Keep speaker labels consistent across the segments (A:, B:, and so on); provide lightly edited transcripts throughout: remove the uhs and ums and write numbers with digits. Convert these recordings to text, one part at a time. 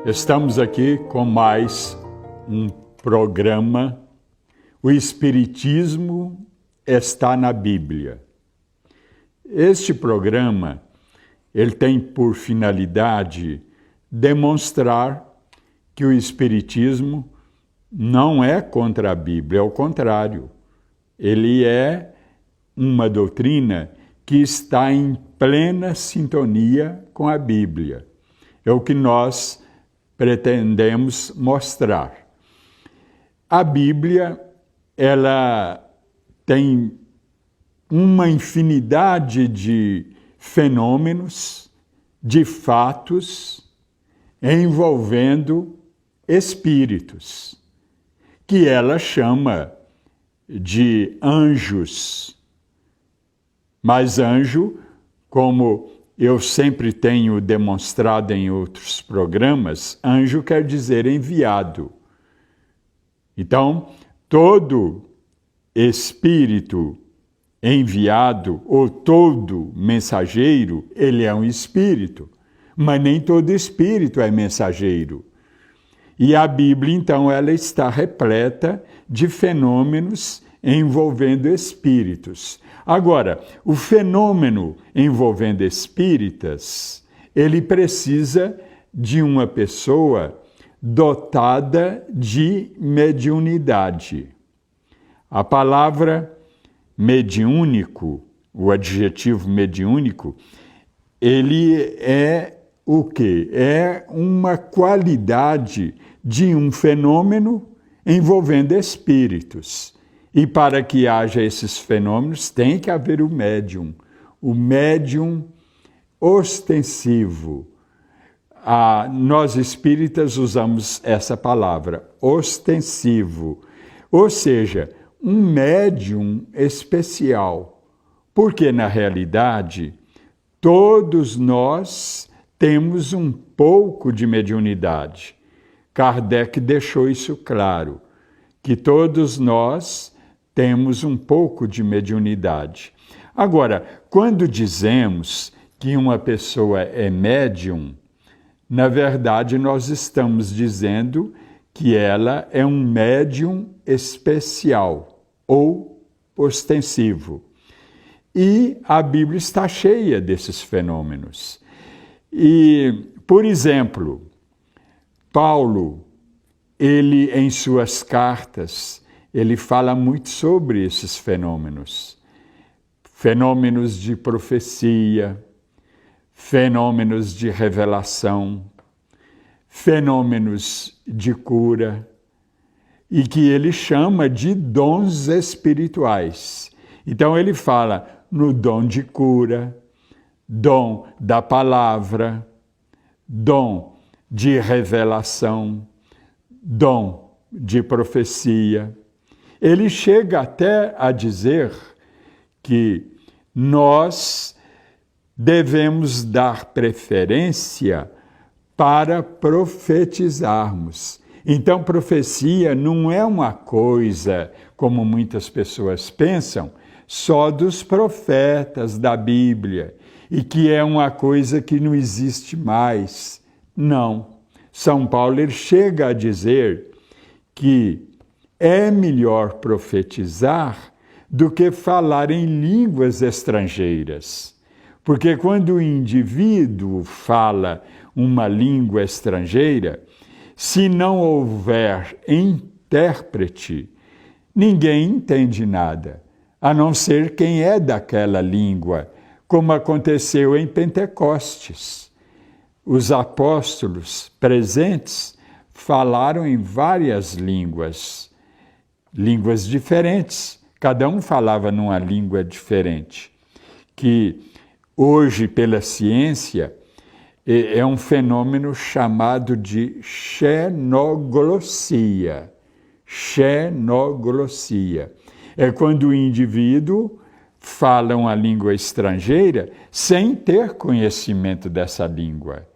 A: Estamos aqui com mais um programa. O Espiritismo está na Bíblia. Este programa, ele tem por finalidade demonstrar que o Espiritismo não é contra a Bíblia, ao contrário. Ele é uma doutrina que está em plena sintonia com a Bíblia. É o que nós pretendemos mostrar. A Bíblia, ela tem uma infinidade de fenômenos, de fatos, envolvendo espíritos, que ela chama de anjos. Mas anjo, como eu sempre tenho demonstrado em outros programas, anjo quer dizer enviado. Então, todo espírito enviado ou todo mensageiro, ele é um espírito, mas nem todo espírito é mensageiro. E a Bíblia, então, ela está repleta de fenômenos envolvendo espíritos. Agora, o fenômeno envolvendo espíritas, ele precisa de uma pessoa dotada de mediunidade. A palavra mediúnico, o adjetivo mediúnico, ele é o quê? É uma qualidade de um fenômeno envolvendo espíritos. E para que haja esses fenômenos, tem que haver o médium ostensivo. Nós espíritas usamos essa palavra, ostensivo, ou seja, um médium especial, porque na realidade todos nós temos um pouco de mediunidade. Kardec deixou isso claro, que todos nós temos um pouco de mediunidade. Agora, quando dizemos que uma pessoa é médium, na verdade nós estamos dizendo que ela é um médium especial ou ostensivo. E a Bíblia está cheia desses fenômenos. E, por exemplo, Paulo, ele em suas cartas, ele fala muito sobre esses fenômenos. Fenômenos de profecia, fenômenos de revelação, fenômenos de cura, e que ele chama de dons espirituais. Então ele fala no dom de cura, dom da palavra, dom de revelação, dom de profecia. Ele chega até a dizer que nós devemos dar preferência para profetizarmos. Então, profecia não é uma coisa, como muitas pessoas pensam, só dos profetas da Bíblia, e que é uma coisa que não existe mais. Não. São Paulo ele chega a dizer que é melhor profetizar do que falar em línguas estrangeiras. Porque quando o indivíduo fala uma língua estrangeira, se não houver intérprete, ninguém entende nada, a não ser quem é daquela língua, como aconteceu em Pentecostes. Os apóstolos presentes falaram em várias línguas diferentes. Cada um falava numa língua diferente, que hoje, pela ciência, é um fenômeno chamado de xenoglossia. Xenoglossia. É quando o indivíduo fala uma língua estrangeira sem ter conhecimento dessa língua.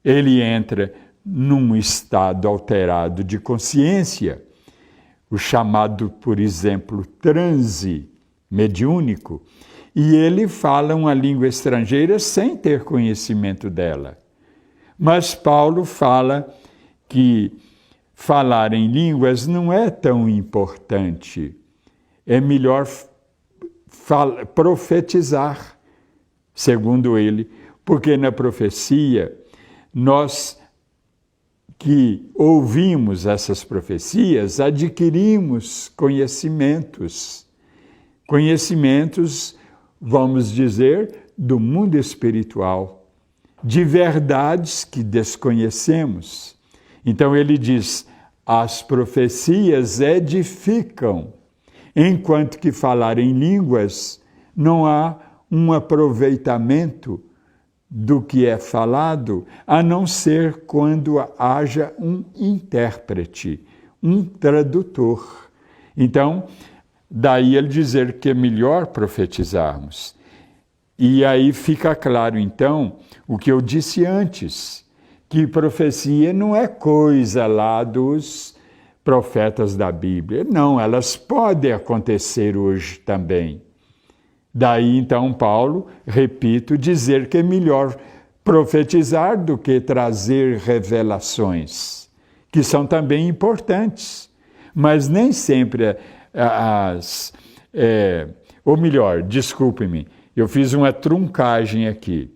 A: Ele entra num estado alterado de consciência, o chamado, por exemplo, transe mediúnico, e ele fala uma língua estrangeira sem ter conhecimento dela. Mas Paulo fala que falar em línguas não é tão importante. É melhor profetizar, segundo ele, porque na profecia, nós que ouvimos essas profecias, adquirimos conhecimentos. Conhecimentos, vamos dizer, do mundo espiritual, de verdades que desconhecemos. Então ele diz, as profecias edificam, enquanto que falar em línguas não há um aproveitamento do que é falado, a não ser quando haja um intérprete, um tradutor. Então, daí ele dizer que é melhor profetizarmos. E aí fica claro, então, o que eu disse antes, que profecia não é coisa lá dos profetas da Bíblia. Não, elas podem acontecer hoje também. Daí, então, Paulo, repito, dizer que é melhor profetizar do que trazer revelações, que são também importantes, mas nem sempre ou melhor, desculpe-me, eu fiz uma truncagem aqui.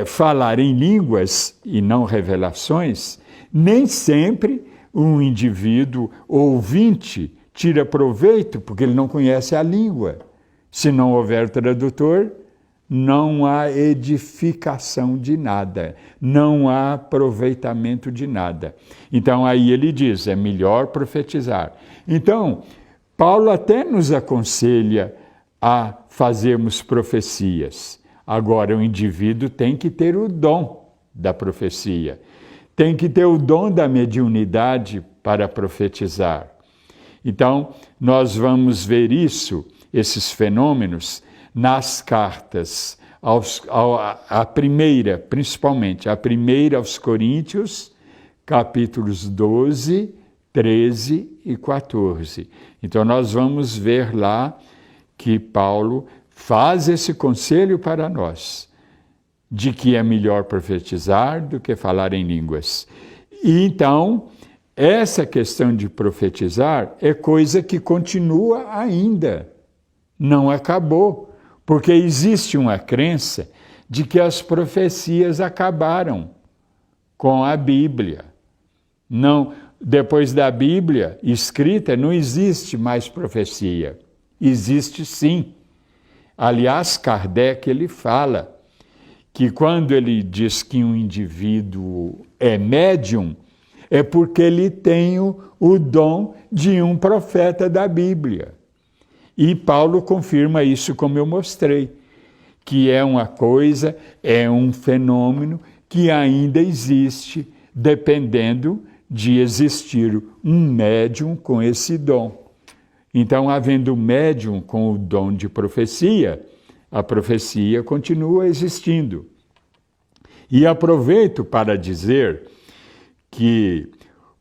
A: Falar em línguas e não revelações, nem sempre um indivíduo ouvinte tira proveito, porque ele não conhece a língua. Se não houver tradutor, não há edificação de nada, não há aproveitamento de nada. Então aí ele diz, é melhor profetizar. Então, Paulo até nos aconselha a fazermos profecias. Agora, o indivíduo tem que ter o dom da profecia, tem que ter o dom da mediunidade para profetizar. Então, nós vamos ver esses fenômenos, nas cartas, a primeira, principalmente, a primeira aos Coríntios, capítulos 12, 13 e 14. Então, nós vamos ver lá que Paulo faz esse conselho para nós, de que é melhor profetizar do que falar em línguas. E então, essa questão de profetizar é coisa que continua ainda, não acabou, porque existe uma crença de que as profecias acabaram com a Bíblia. Não, depois da Bíblia escrita, não existe mais profecia. Existe sim. Aliás, Kardec, ele fala que quando ele diz que um indivíduo é médium, é porque ele tem o dom de um profeta da Bíblia. E Paulo confirma isso, como eu mostrei, que é uma coisa, é um fenômeno que ainda existe, dependendo de existir um médium com esse dom. Então, havendo médium com o dom de profecia, a profecia continua existindo. E aproveito para dizer que,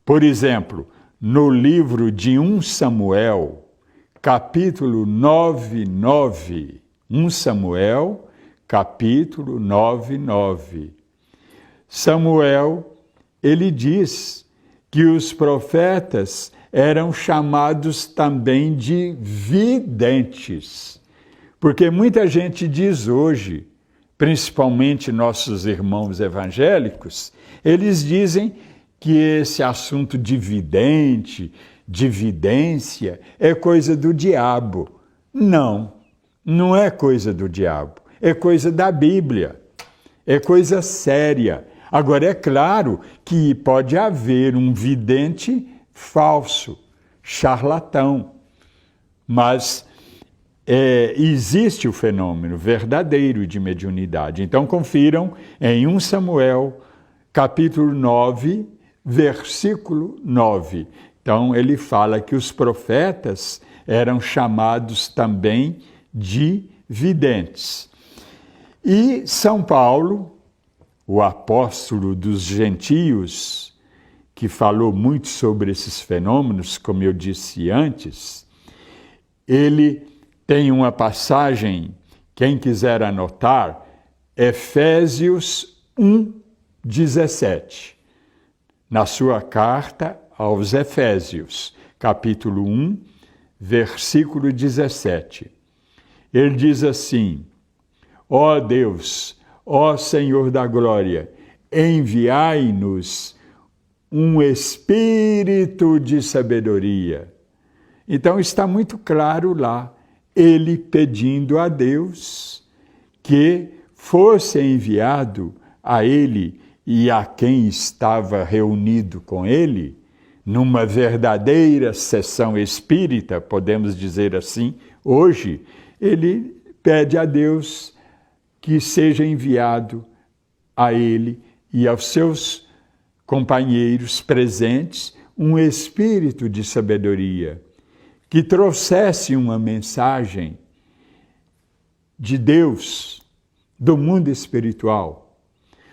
A: por exemplo, no livro de 1 Samuel, capítulo 9:9, 1 Samuel, capítulo 9:9. Samuel, ele diz que os profetas eram chamados também de videntes, porque muita gente diz hoje, principalmente nossos irmãos evangélicos, eles dizem que esse assunto de vidente, de vidência, é coisa do diabo. Não, não é coisa do diabo, é coisa da Bíblia, é coisa séria. Agora, é claro que pode haver um vidente falso, charlatão, mas existe o fenômeno verdadeiro de mediunidade. Então, confiram em 1 Samuel, capítulo 9, versículo 9. Então, ele fala que os profetas eram chamados também de videntes. E São Paulo, o apóstolo dos gentios, que falou muito sobre esses fenômenos, como eu disse antes, ele tem uma passagem, quem quiser anotar, Efésios 1, 17, na sua carta aos Efésios, capítulo 1, versículo 17. Ele diz assim: ó Deus, ó Senhor da glória, enviai-nos um espírito de sabedoria. Então está muito claro lá, ele pedindo a Deus que fosse enviado a ele e a quem estava reunido com ele, numa verdadeira sessão espírita, podemos dizer assim, hoje, ele pede a Deus que seja enviado a ele e aos seus companheiros presentes um espírito de sabedoria, que trouxesse uma mensagem de Deus, do mundo espiritual,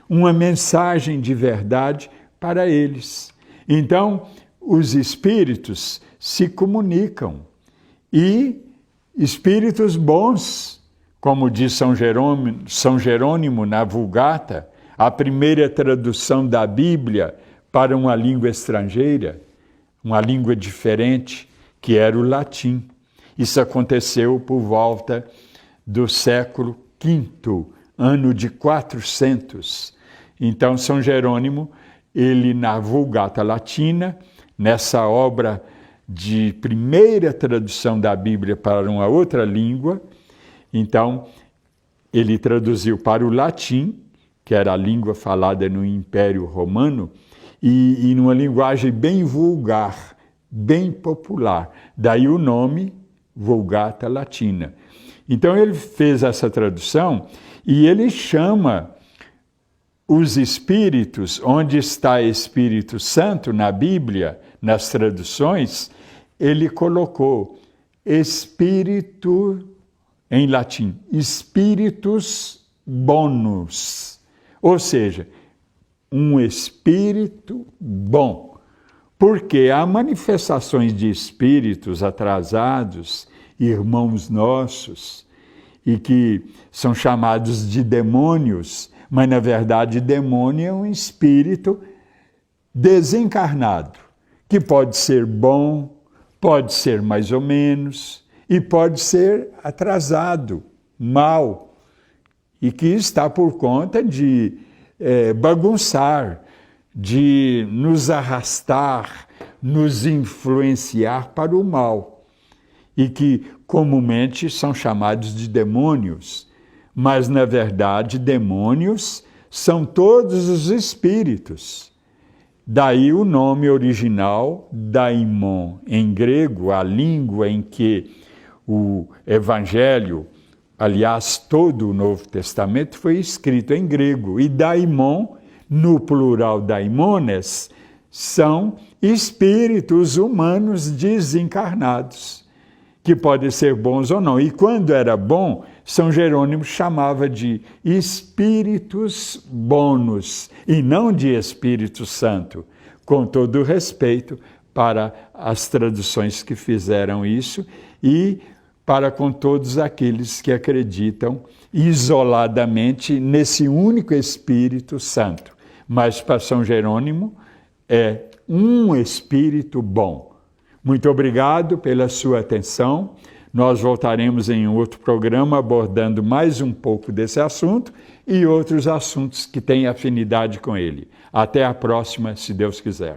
A: uma mensagem de verdade para eles. Então, os espíritos se comunicam e espíritos bons, como diz São Jerônimo na Vulgata, a primeira tradução da Bíblia para uma língua estrangeira, uma língua diferente, que era o latim. Isso aconteceu por volta do século V, ano de 400. Então, São Jerônimo, ele na Vulgata Latina, nessa obra de primeira tradução da Bíblia para uma outra língua, então, ele traduziu para o latim, que era a língua falada no Império Romano, e numa linguagem bem vulgar, bem popular. Daí o nome Vulgata Latina. Então ele fez essa tradução e ele chama os espíritos, onde está Espírito Santo na Bíblia, nas traduções, ele colocou espírito, em latim, spiritus bonus, ou seja, um espírito bom, porque há manifestações de espíritos atrasados, irmãos nossos, e que são chamados de demônios, mas na verdade demônio é um espírito desencarnado, que pode ser bom, pode ser mais ou menos, e pode ser atrasado, mau, e que está por conta de bagunçar, de nos arrastar, nos influenciar para o mal, e que comumente são chamados de demônios, mas na verdade demônios são todos os espíritos. Daí o nome original, daimon, em grego, a língua em que o Evangelho, aliás, todo o Novo Testamento foi escrito em grego. E daimon, no plural daimones, são espíritos humanos desencarnados, que podem ser bons ou não. E quando era bom, São Jerônimo chamava de espíritus bonus, e não de Espírito Santo, com todo o respeito para as traduções que fizeram isso e para com todos aqueles que acreditam isoladamente nesse único Espírito Santo. Mas para São Jerônimo é um Espírito bom. Muito obrigado pela sua atenção. Nós voltaremos em outro programa abordando mais um pouco desse assunto e outros assuntos que têm afinidade com ele. Até a próxima, se Deus quiser.